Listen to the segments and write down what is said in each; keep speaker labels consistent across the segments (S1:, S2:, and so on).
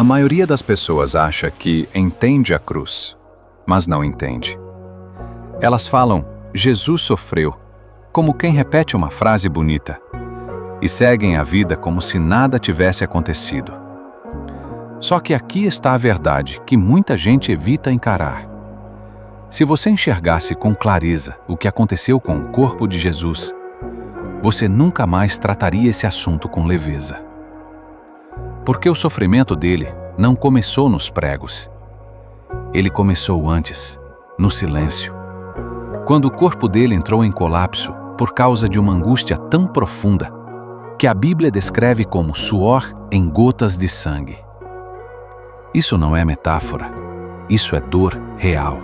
S1: A maioria das pessoas acha que entende a cruz, mas não entende. Elas falam, Jesus sofreu, como quem repete uma frase bonita, e seguem a vida como se nada tivesse acontecido. Só que aqui está a verdade que muita gente evita encarar. Se você enxergasse com clareza o que aconteceu com o corpo de Jesus, você nunca mais trataria esse assunto com leveza. Porque o sofrimento dele não começou nos pregos. Ele começou antes, no silêncio. Quando o corpo dele entrou em colapso por causa de uma angústia tão profunda que a Bíblia descreve como suor em gotas de sangue. Isso não é metáfora, isso é dor real.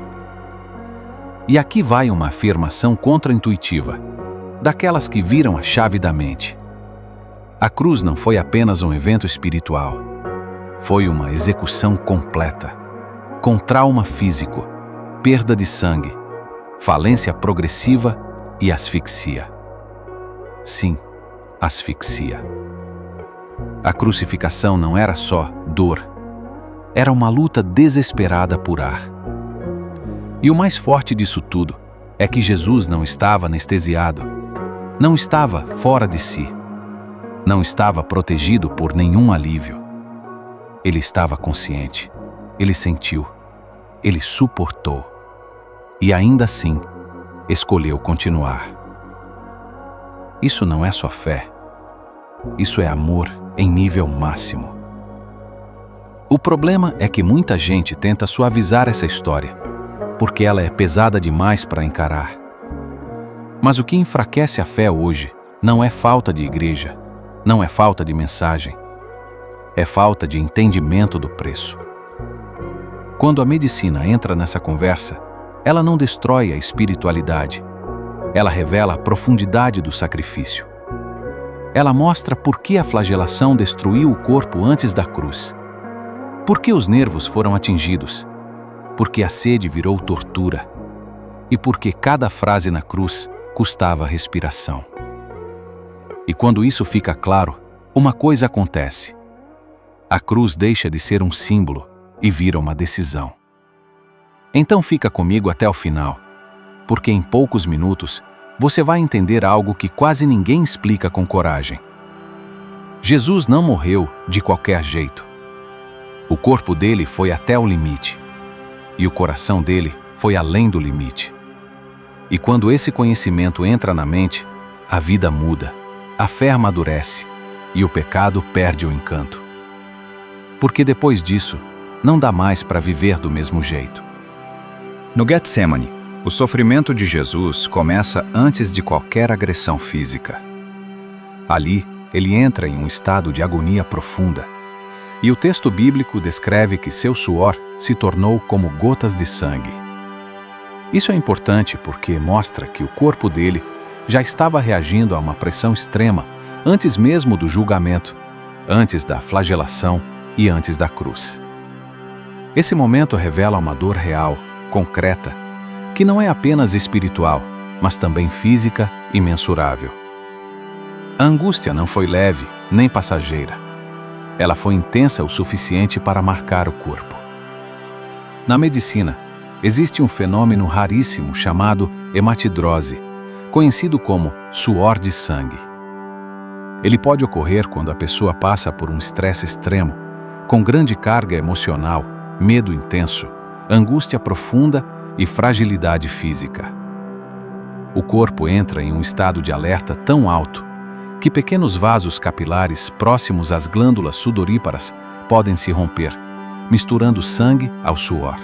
S1: E aqui vai uma afirmação contra-intuitiva, daquelas que viram a chave da mente. A cruz não foi apenas um evento espiritual, foi uma execução completa, com trauma físico, perda de sangue, falência progressiva e asfixia. Sim, asfixia. A crucificação não era só dor, era uma luta desesperada por ar. E o mais forte disso tudo é que Jesus não estava anestesiado, não estava fora de si, não estava protegido por nenhum alívio. Ele estava consciente, ele sentiu, ele suportou e ainda assim escolheu continuar. Isso não é só fé, isso é amor em nível máximo. O problema é que muita gente tenta suavizar essa história, porque ela é pesada demais para encarar. Mas o que enfraquece a fé hoje não é falta de igreja, não é falta de mensagem, é falta de entendimento do preço. Quando a medicina entra nessa conversa, ela não destrói a espiritualidade, ela revela a profundidade do sacrifício. Ela mostra por que a flagelação destruiu o corpo antes da cruz, por que os nervos foram atingidos, por que a sede virou tortura e por que cada frase na cruz custava respiração. E quando isso fica claro, uma coisa acontece. A cruz deixa de ser um símbolo e vira uma decisão. Então fica comigo até o final, porque em poucos minutos você vai entender algo que quase ninguém explica com coragem. Jesus não morreu de qualquer jeito. O corpo dele foi até o limite, e o coração dele foi além do limite. E quando esse conhecimento entra na mente, a vida muda, a fé amadurece e o pecado perde o encanto. Porque depois disso, não dá mais para viver do mesmo jeito. No Getsemane, o sofrimento de Jesus começa antes de qualquer agressão física. Ali, ele entra em um estado de agonia profunda, e o texto bíblico descreve que seu suor se tornou como gotas de sangue. Isso é importante porque mostra que o corpo dele já estava reagindo a uma pressão extrema antes mesmo do julgamento, antes da flagelação e antes da cruz. Esse momento revela uma dor real, concreta, que não é apenas espiritual, mas também física e mensurável. A angústia não foi leve nem passageira. Ela foi intensa o suficiente para marcar o corpo. Na medicina, existe um fenômeno raríssimo chamado hematidrose, conhecido como suor de sangue. Ele pode ocorrer quando a pessoa passa por um estresse extremo, com grande carga emocional, medo intenso, angústia profunda e fragilidade física. O corpo entra em um estado de alerta tão alto que pequenos vasos capilares próximos às glândulas sudoríparas podem se romper, misturando sangue ao suor.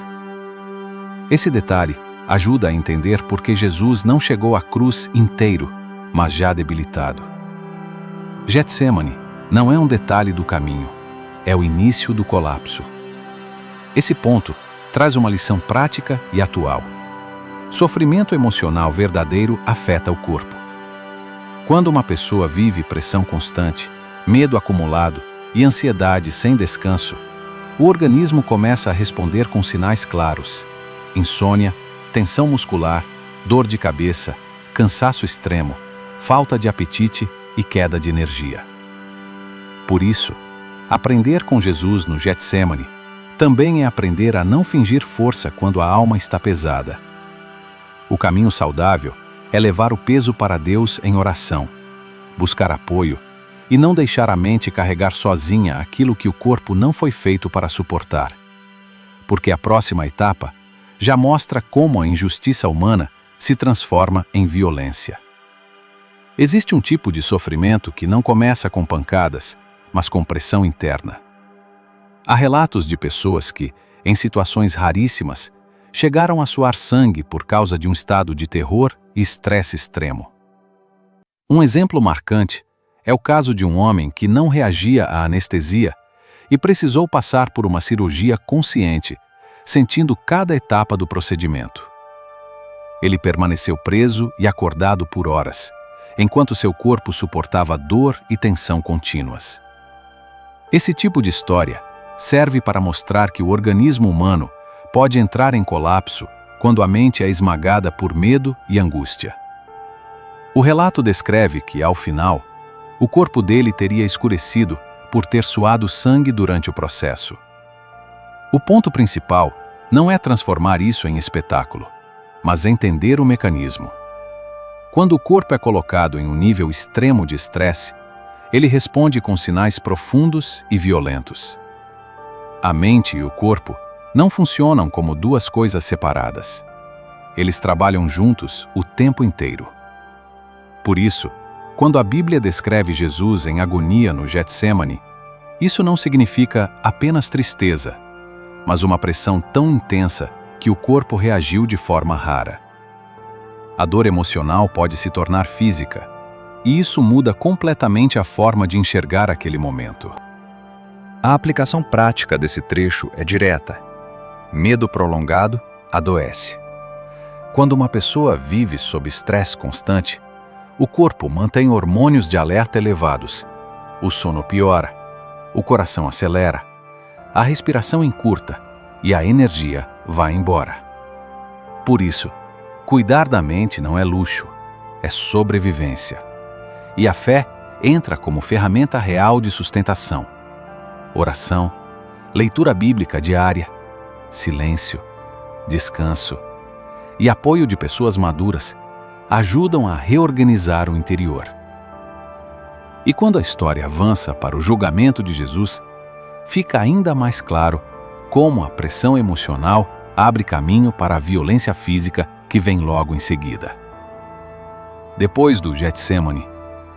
S1: Esse detalhe ajuda a entender por que Jesus não chegou à cruz inteiro, mas já debilitado. Getsemane não é um detalhe do caminho, é o início do colapso. Esse ponto traz uma lição prática e atual. Sofrimento emocional verdadeiro afeta o corpo. Quando uma pessoa vive pressão constante, medo acumulado e ansiedade sem descanso, o organismo começa a responder com sinais claros: insônia, tensão muscular, dor de cabeça, cansaço extremo, falta de apetite e queda de energia. Por isso, Aprender com Jesus no Getsêmani também é aprender a não fingir força quando a alma está pesada. O caminho saudável é levar o peso para Deus em oração, buscar apoio e não deixar a mente carregar sozinha aquilo que o corpo não foi feito para suportar. Porque a próxima etapa já mostra como a injustiça humana se transforma em violência. Existe um tipo de sofrimento que não começa com pancadas, mas com pressão interna. Há relatos de pessoas que, em situações raríssimas, chegaram a suar sangue por causa de um estado de terror e estresse extremo. Um exemplo marcante é o caso de um homem que não reagia à anestesia e precisou passar por uma cirurgia consciente, sentindo cada etapa do procedimento. Ele permaneceu preso e acordado por horas, enquanto seu corpo suportava dor e tensão contínuas. Esse tipo de história serve para mostrar que o organismo humano pode entrar em colapso quando a mente é esmagada por medo e angústia. O relato descreve que, ao final, o corpo dele teria escurecido por ter suado sangue durante o processo. O ponto principal não é transformar isso em espetáculo, mas entender o mecanismo. Quando o corpo é colocado em um nível extremo de estresse, ele responde com sinais profundos e violentos. A mente e o corpo não funcionam como duas coisas separadas. Eles trabalham juntos o tempo inteiro. Por isso, quando a Bíblia descreve Jesus em agonia no Getsêmani, isso não significa apenas tristeza, mas uma pressão tão intensa que o corpo reagiu de forma rara. A dor emocional pode se tornar física, e isso muda completamente a forma de enxergar aquele momento.
S2: A aplicação prática desse trecho é direta. Medo prolongado adoece. Quando uma pessoa vive sob estresse constante, o corpo mantém hormônios de alerta elevados, o sono piora, o coração acelera, a respiração encurta e a energia vai embora. Por isso, cuidar da mente não é luxo, é sobrevivência. E a fé entra como ferramenta real de sustentação. Oração, leitura bíblica diária, silêncio, descanso e apoio de pessoas maduras ajudam a reorganizar o interior. E quando a história avança para o julgamento de Jesus, fica ainda mais claro como a pressão emocional abre caminho para a violência física que vem logo em seguida. Depois do Getsêmani,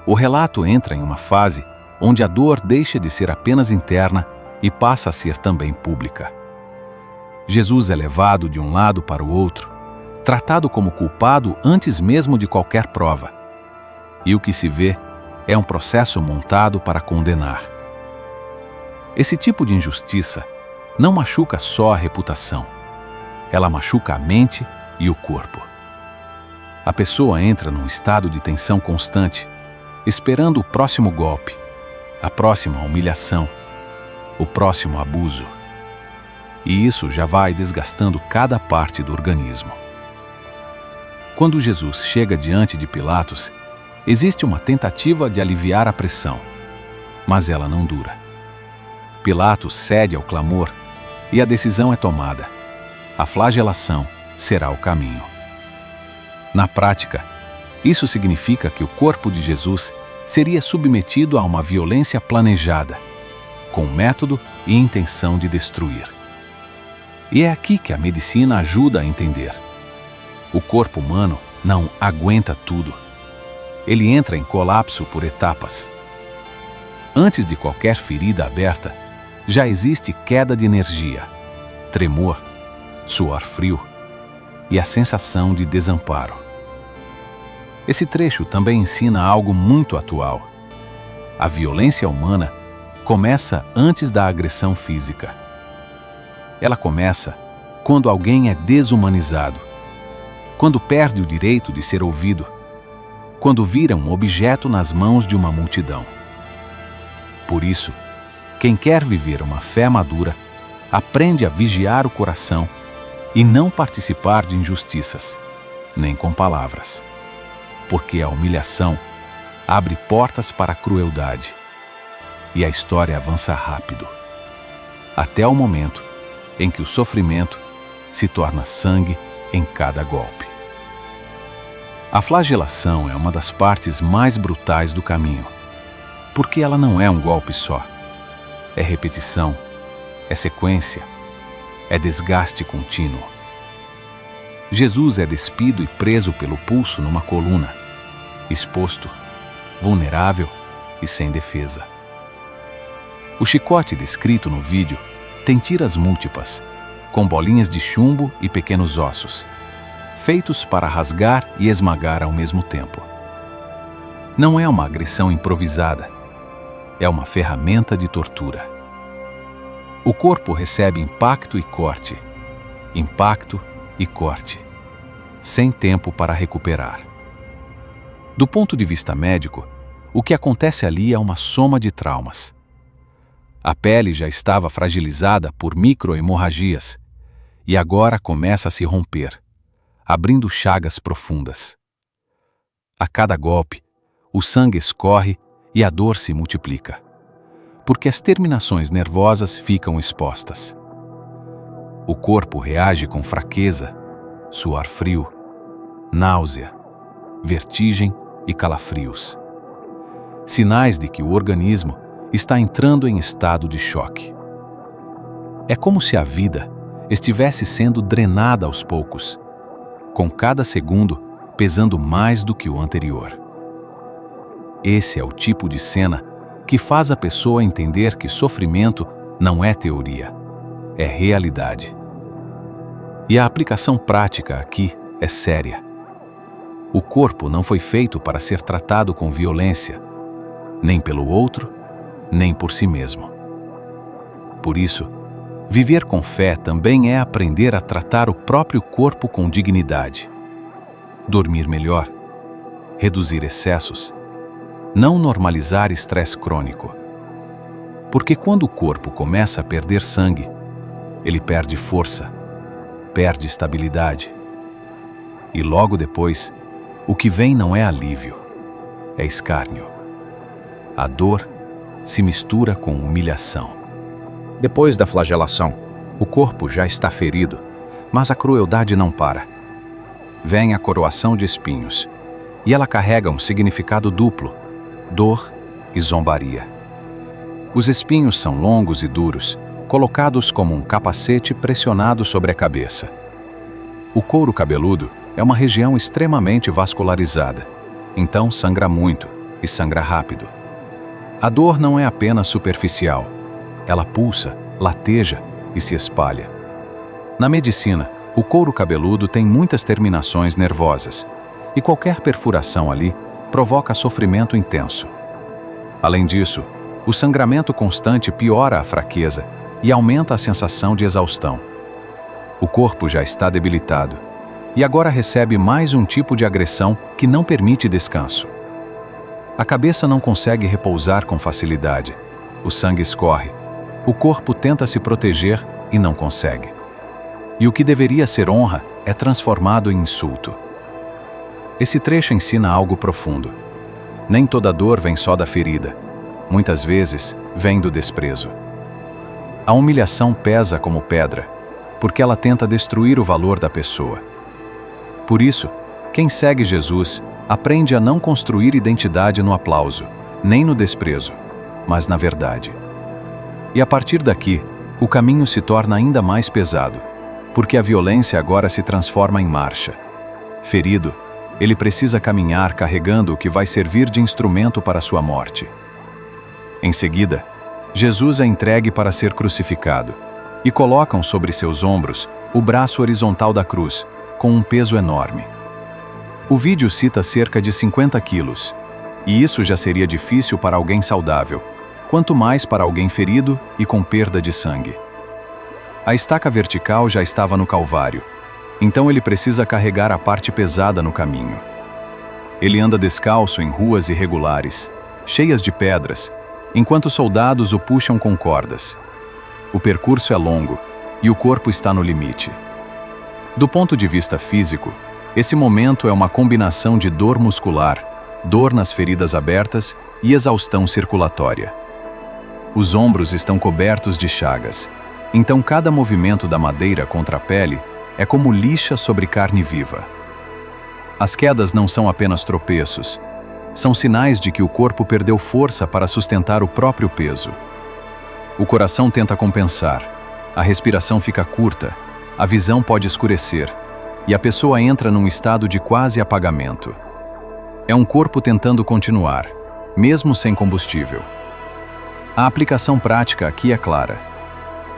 S2: o relato entra em uma fase onde a dor deixa de ser apenas interna e passa a ser também pública. Jesus é levado de um lado para o outro, tratado como culpado antes mesmo de qualquer prova. E o que se vê é um processo montado para condenar. Esse tipo de injustiça não machuca só a reputação, ela machuca a mente e o corpo. A pessoa entra num estado de tensão constante, esperando o próximo golpe, a próxima humilhação, o próximo abuso. E isso já vai desgastando cada parte do organismo. Quando Jesus chega diante de Pilatos, existe uma tentativa de aliviar a pressão, mas ela não dura. Pilatos cede ao clamor e a decisão é tomada. A flagelação será o caminho. Na prática, isso significa que o corpo de Jesus seria submetido a uma violência planejada, com método e intenção de destruir. E é aqui que a medicina ajuda a entender. O corpo humano não aguenta tudo. Ele entra em colapso por etapas. Antes de qualquer ferida aberta, já existe queda de energia, tremor, suor frio e a sensação de desamparo. Esse trecho também ensina algo muito atual. A violência humana começa antes da agressão física. Ela começa quando alguém é desumanizado, quando perde o direito de ser ouvido, quando vira um objeto nas mãos de uma multidão. Por isso, quem quer viver uma fé madura, aprende a vigiar o coração e não participar de injustiças, nem com palavras. Porque a humilhação abre portas para a crueldade. e a história avança rápido, até o momento em que o sofrimento se torna sangue em cada golpe. A flagelação é uma das partes mais brutais do caminho, porque ela não é um golpe só. É repetição, é sequência, é desgaste contínuo. Jesus é despido e preso pelo pulso numa coluna, exposto, vulnerável e sem defesa. O chicote descrito no vídeo tem tiras múltiplas, com bolinhas de chumbo e pequenos ossos, feitos para rasgar e esmagar ao mesmo tempo. Não é uma agressão improvisada, é uma ferramenta de tortura. O corpo recebe impacto e corte, sem tempo para recuperar. Do ponto de vista médico, o que acontece ali é uma soma de traumas. A pele já estava fragilizada por microhemorragias e agora começa a se romper, abrindo chagas profundas. A cada golpe, o sangue escorre e a dor se multiplica, porque as terminações nervosas ficam expostas. O corpo reage com fraqueza, suor frio, náusea, vertigem e calafrios. Sinais de que o organismo está entrando em estado de choque. É como se a vida estivesse sendo drenada aos poucos, com cada segundo pesando mais do que o anterior. Esse é o tipo de cena que faz a pessoa entender que sofrimento não é teoria, é realidade. E a aplicação prática aqui é séria. O corpo não foi feito para ser tratado com violência, nem pelo outro, nem por si mesmo. Por isso, viver com fé também é aprender a tratar o próprio corpo com dignidade. Dormir melhor, reduzir excessos, não normalizar estresse crônico. Porque quando o corpo começa a perder sangue, ele perde força, perde estabilidade. E logo depois, o que vem não é alívio, é escárnio. A dor se mistura com humilhação.
S1: Depois da flagelação, o corpo já está ferido, mas a crueldade não para. Vem a coroação de espinhos, e ela carrega um significado duplo: dor e zombaria. Os espinhos são longos e duros, colocados como um capacete pressionado sobre a cabeça. O couro cabeludo é uma região extremamente vascularizada, então sangra muito e sangra rápido. A dor não é apenas superficial, ela pulsa, lateja e se espalha. Na medicina, o couro cabeludo tem muitas terminações nervosas, e qualquer perfuração ali provoca sofrimento intenso. Além disso, o sangramento constante piora a fraqueza e aumenta a sensação de exaustão. O corpo já está debilitado, e agora recebe mais um tipo de agressão que não permite descanso. A cabeça não consegue repousar com facilidade. O sangue escorre. O corpo tenta se proteger e não consegue. E o que deveria ser honra é transformado em insulto. Esse trecho ensina algo profundo. Nem toda dor vem só da ferida. Muitas vezes, vem do desprezo. A humilhação pesa como pedra, porque ela tenta destruir o valor da pessoa. Por isso, quem segue Jesus aprende a não construir identidade no aplauso, nem no desprezo, mas na verdade. E a partir daqui, o caminho se torna ainda mais pesado, porque a violência agora se transforma em marcha. Ferido, ele precisa caminhar carregando o que vai servir de instrumento para sua morte. Em seguida, Jesus é entregue para ser crucificado, e colocam sobre seus ombros o braço horizontal da cruz, com um peso enorme. O vídeo cita cerca de 50 quilos, e isso já seria difícil para alguém saudável, quanto mais para alguém ferido e com perda de sangue. A estaca vertical já estava no Calvário, então ele precisa carregar a parte pesada no caminho. Ele anda descalço em ruas irregulares, cheias de pedras, enquanto soldados o puxam com cordas. O percurso é longo e o corpo está no limite. Do ponto de vista físico, esse momento é uma combinação de dor muscular, dor nas feridas abertas e exaustão circulatória.
S2: Os ombros estão cobertos de chagas, então cada movimento da madeira contra a pele é como lixa sobre carne viva. As quedas não são apenas tropeços, são sinais de que o corpo perdeu força para sustentar o próprio peso. O coração tenta compensar, a respiração fica curta, a visão pode escurecer, e a pessoa entra num estado de quase apagamento. É um corpo tentando continuar, mesmo sem combustível. A aplicação prática aqui é clara.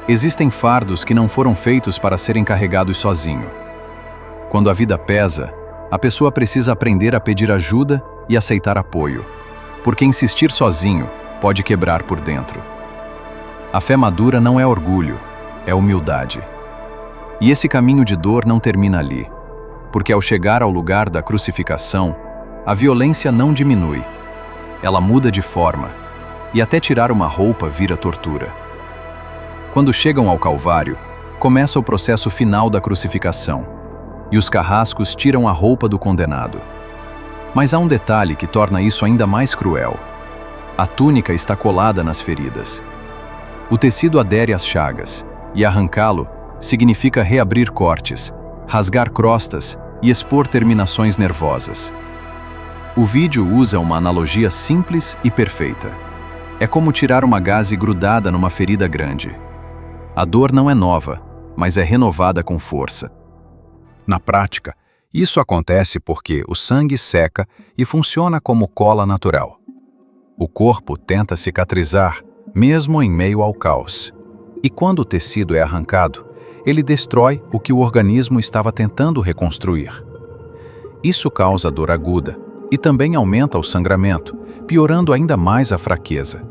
S2: Existem fardos que não foram feitos para serem carregados sozinho. Quando a vida pesa, a pessoa precisa aprender a pedir ajuda e aceitar apoio, porque insistir sozinho pode quebrar por dentro. A fé madura não é orgulho, é humildade. E esse caminho de dor não termina ali, porque ao chegar ao lugar da crucificação, a violência não diminui. Ela muda de forma, e até tirar uma roupa vira tortura. Quando chegam ao Calvário, começa o processo final da crucificação, e os carrascos tiram a roupa do condenado. Mas há um detalhe que torna isso ainda mais cruel. A túnica está colada nas feridas. O tecido adere às chagas, e arrancá-lo significa reabrir cortes, rasgar crostas e expor terminações nervosas. O vídeo usa uma analogia simples e perfeita. É como tirar uma gaze grudada numa ferida grande. A dor não é nova, mas é renovada com força. Na prática, isso acontece porque o sangue seca e funciona como cola natural. O corpo tenta cicatrizar, mesmo em meio ao caos. E quando o tecido é arrancado, ele destrói o que o organismo estava tentando reconstruir. Isso causa dor aguda e também aumenta o sangramento, piorando ainda mais a fraqueza.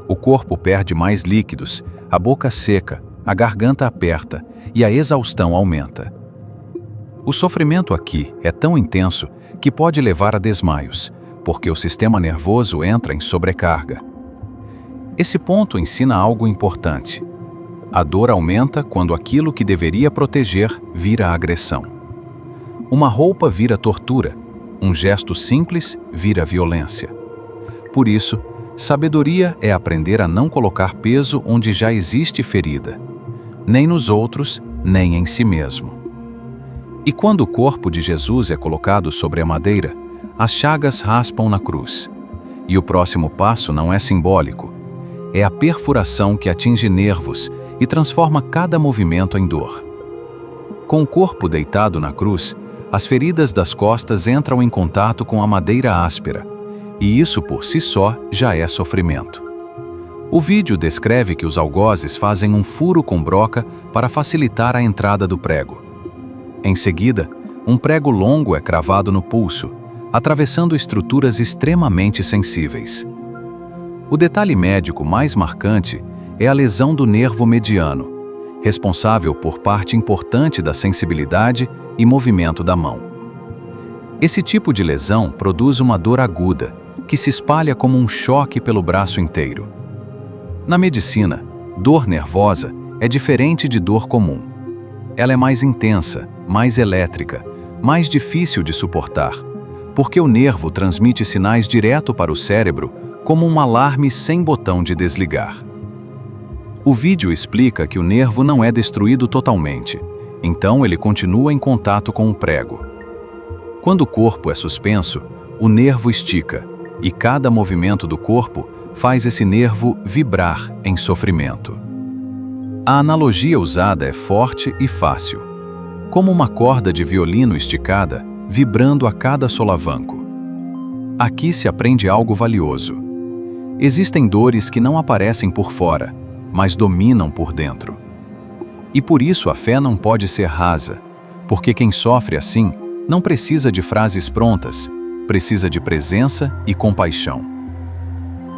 S2: O corpo perde mais líquidos, a boca seca, a garganta aperta e a exaustão aumenta. O sofrimento aqui é tão intenso que pode levar a desmaios, porque o sistema nervoso entra em sobrecarga. Esse ponto ensina algo importante. A dor aumenta quando aquilo que deveria proteger vira agressão. Uma roupa vira tortura, um gesto simples vira violência. Por isso, sabedoria é aprender a não colocar peso onde já existe ferida, nem nos outros, nem em si mesmo. E quando o corpo de Jesus é colocado sobre a madeira, as chagas raspam na cruz. E o próximo passo não é simbólico. É a perfuração que atinge nervos e transforma cada movimento em dor. Com o corpo deitado na cruz, as feridas das costas entram em contato com a madeira áspera, e isso por si só já é sofrimento. O vídeo descreve que os algozes fazem um furo com broca para facilitar a entrada do prego. Em seguida, um prego longo é cravado no pulso, atravessando estruturas extremamente sensíveis. O detalhe médico mais marcante é a lesão do nervo mediano, responsável por parte importante da sensibilidade e movimento da mão. Esse tipo de lesão produz uma dor aguda, que se espalha como um choque pelo braço inteiro. Na medicina, dor nervosa é diferente de dor comum. Ela é mais intensa, mais elétrica, mais difícil de suportar, porque o nervo transmite sinais direto para o cérebro como um alarme sem botão de desligar. O vídeo explica que o nervo não é destruído totalmente, então ele continua em contato com o prego. Quando o corpo é suspenso, o nervo estica, e cada movimento do corpo faz esse nervo vibrar em sofrimento. A analogia usada é forte e fácil, como uma corda de violino esticada, vibrando a cada solavanco. Aqui se aprende algo valioso. Existem dores que não aparecem por fora, mas dominam por dentro. E por isso a fé não pode ser rasa, porque quem sofre assim não precisa de frases prontas, precisa de presença e compaixão.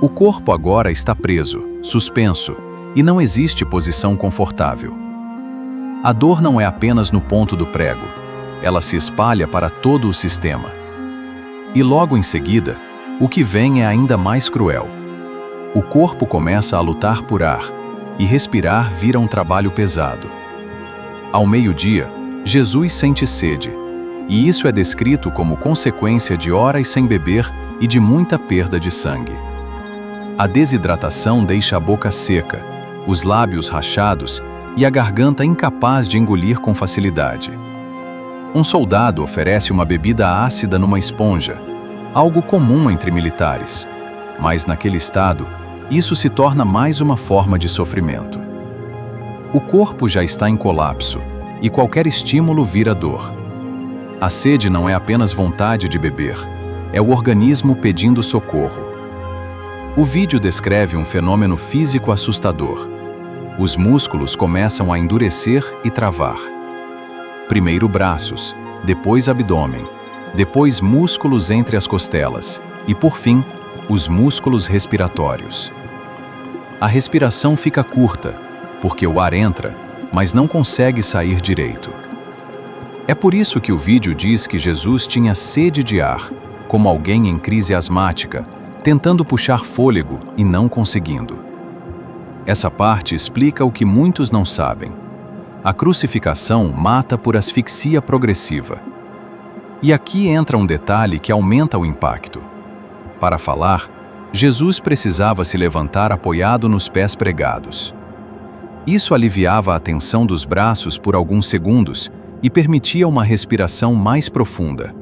S2: O corpo agora está preso, suspenso, e não existe posição confortável. A dor não é apenas no ponto do prego, ela se espalha para todo o sistema. E logo em seguida, o que vem é ainda mais cruel. O corpo começa a lutar por ar, e respirar vira um trabalho pesado. Ao meio-dia, Jesus sente sede, e isso é descrito como consequência de horas sem beber e de muita perda de sangue. A desidratação deixa a boca seca, os lábios rachados e a garganta incapaz de engolir com facilidade. Um soldado oferece uma bebida ácida numa esponja, algo comum entre militares, mas naquele estado, isso se torna mais uma forma de sofrimento. O corpo já está em colapso e qualquer estímulo vira dor. A sede não é apenas vontade de beber, é o organismo pedindo socorro. O vídeo descreve um fenômeno físico assustador. Os músculos começam a endurecer e travar. Primeiro braços, depois abdômen, depois músculos entre as costelas e, por fim, os músculos respiratórios. A respiração fica curta, porque o ar entra, mas não consegue sair direito. É por isso que o vídeo diz que Jesus tinha sede de ar, como alguém em crise asmática, tentando puxar fôlego e não conseguindo. Essa parte explica o que muitos não sabem. A crucificação mata por asfixia progressiva. E aqui entra um detalhe que aumenta o impacto. Para falar, Jesus precisava se levantar apoiado nos pés pregados. Isso aliviava a tensão dos braços por alguns segundos e permitia uma respiração mais profunda.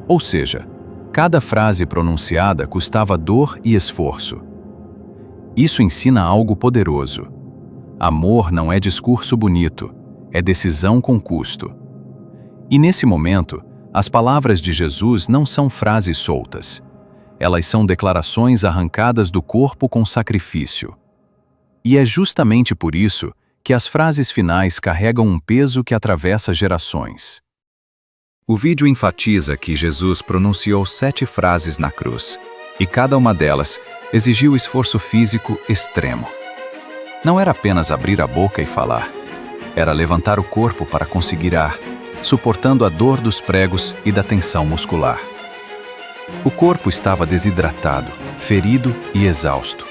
S2: Ou seja, cada frase pronunciada custava dor e esforço. Isso ensina algo poderoso. Amor não é discurso bonito, é decisão com custo. E nesse momento, as palavras de Jesus não são frases soltas. Elas são declarações arrancadas do corpo com sacrifício. E é justamente por isso que as frases finais carregam um peso que atravessa gerações.
S1: O vídeo enfatiza que Jesus pronunciou 7 frases na cruz, e cada uma delas exigiu esforço físico extremo. Não era apenas abrir a boca e falar, era levantar o corpo para conseguir ar, suportando a dor dos pregos e da tensão muscular. O corpo estava desidratado, ferido e exausto,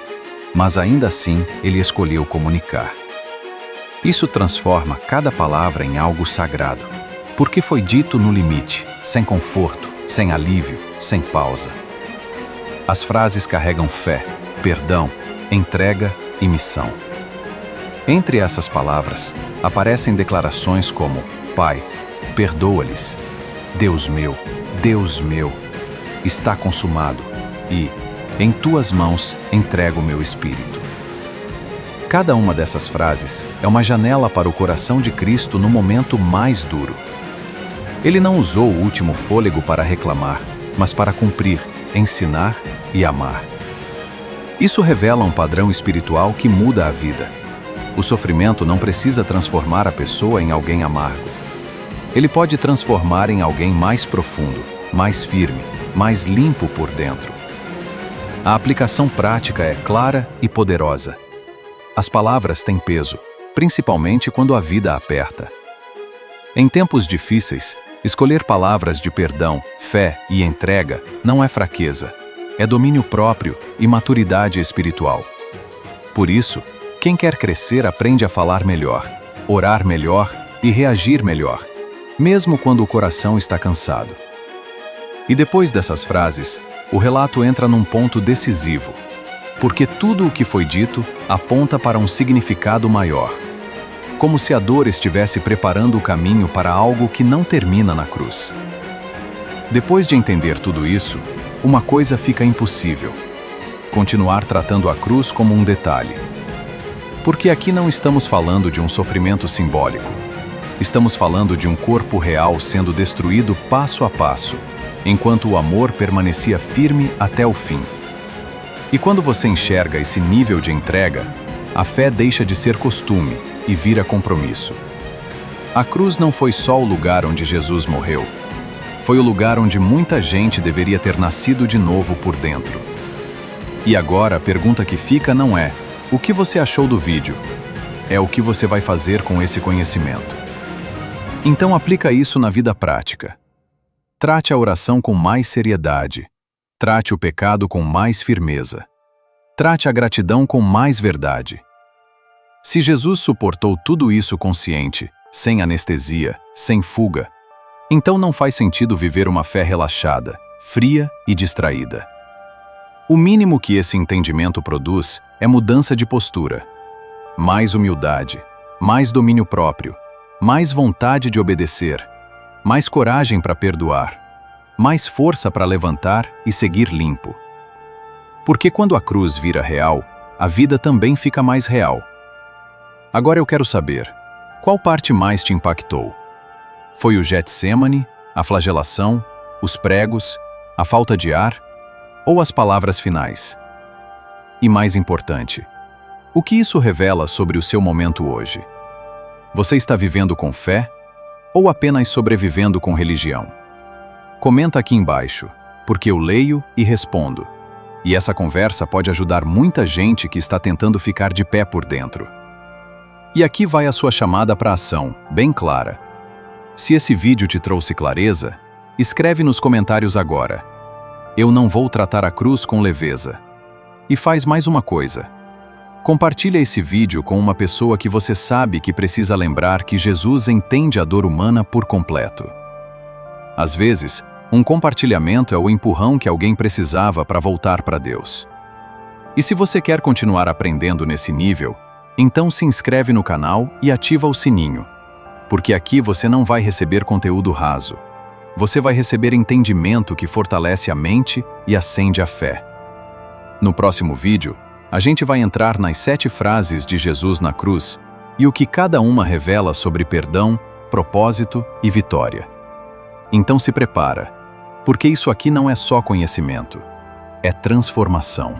S1: mas ainda assim ele escolheu comunicar. Isso transforma cada palavra em algo sagrado, porque foi dito no limite, sem conforto, sem alívio, sem pausa. As frases carregam fé, perdão, entrega e missão. Entre essas palavras, aparecem declarações como Pai, perdoa-lhes, Deus meu, está consumado e em tuas mãos entrego o meu espírito. Cada uma dessas frases é uma janela para o coração de Cristo no momento mais duro. Ele não usou o último fôlego para reclamar, mas para cumprir, ensinar e amar. Isso revela um padrão espiritual que muda a vida. O sofrimento não precisa transformar a pessoa em alguém amargo. Ele pode transformar em alguém mais profundo, mais firme, mais limpo por dentro. A aplicação prática é clara e poderosa. As palavras têm peso, principalmente quando a vida aperta. Em tempos difíceis, escolher palavras de perdão, fé e entrega não é fraqueza, é domínio próprio e maturidade espiritual. Por isso, quem quer crescer aprende a falar melhor, orar melhor e reagir melhor, mesmo quando o coração está cansado. E depois dessas frases, o relato entra num ponto decisivo, porque tudo o que foi dito aponta para um significado maior, como se a dor estivesse preparando o caminho para algo que não termina na cruz. Depois de entender tudo isso, uma coisa fica impossível: continuar tratando a cruz como um detalhe. Porque aqui não estamos falando de um sofrimento simbólico. Estamos falando de um corpo real sendo destruído passo a passo, enquanto o amor permanecia firme até o fim. E quando você enxerga esse nível de entrega, a fé deixa de ser costume e vira compromisso. A cruz não foi só o lugar onde Jesus morreu. Foi o lugar onde muita gente deveria ter nascido de novo por dentro. E agora a pergunta que fica não é: o que você achou do vídeo? É o que você vai fazer com esse conhecimento. Então aplica isso na vida prática. Trate a oração com mais seriedade. Trate o pecado com mais firmeza. Trate a gratidão com mais verdade. Se Jesus suportou tudo isso consciente, sem anestesia, sem fuga, então não faz sentido viver uma fé relaxada, fria e distraída.
S2: O mínimo que esse entendimento produz é mudança de postura. Mais humildade, mais domínio próprio, mais vontade de obedecer, mais coragem para perdoar, mais força para levantar e seguir limpo. Porque quando a cruz vira real, a vida também fica mais real. Agora eu quero saber, qual parte mais te impactou? Foi o Getsemane, a flagelação, os pregos, a falta de ar ou as palavras finais? E mais importante, o que isso revela sobre o seu momento hoje? Você está vivendo com fé ou apenas sobrevivendo com religião? Comenta aqui embaixo, porque eu leio e respondo. E essa conversa pode ajudar muita gente que está tentando ficar de pé por dentro. E aqui vai a sua chamada para ação, bem clara. Se esse vídeo te trouxe clareza, escreve nos comentários agora: eu não vou tratar a cruz com leveza. E faz mais uma coisa. Compartilha esse vídeo com uma pessoa que você sabe que precisa lembrar que Jesus entende a dor humana por completo. Às vezes, um compartilhamento é o empurrão que alguém precisava para voltar para Deus. E se você quer continuar aprendendo nesse nível, então se inscreve no canal e ativa o sininho, porque aqui você não vai receber conteúdo raso. Você vai receber entendimento que fortalece a mente e acende a fé. No próximo vídeo, a gente vai entrar nas 7 frases de Jesus na cruz e o que cada uma revela sobre perdão, propósito e vitória. Então se prepara, porque isso aqui não é só conhecimento, é transformação.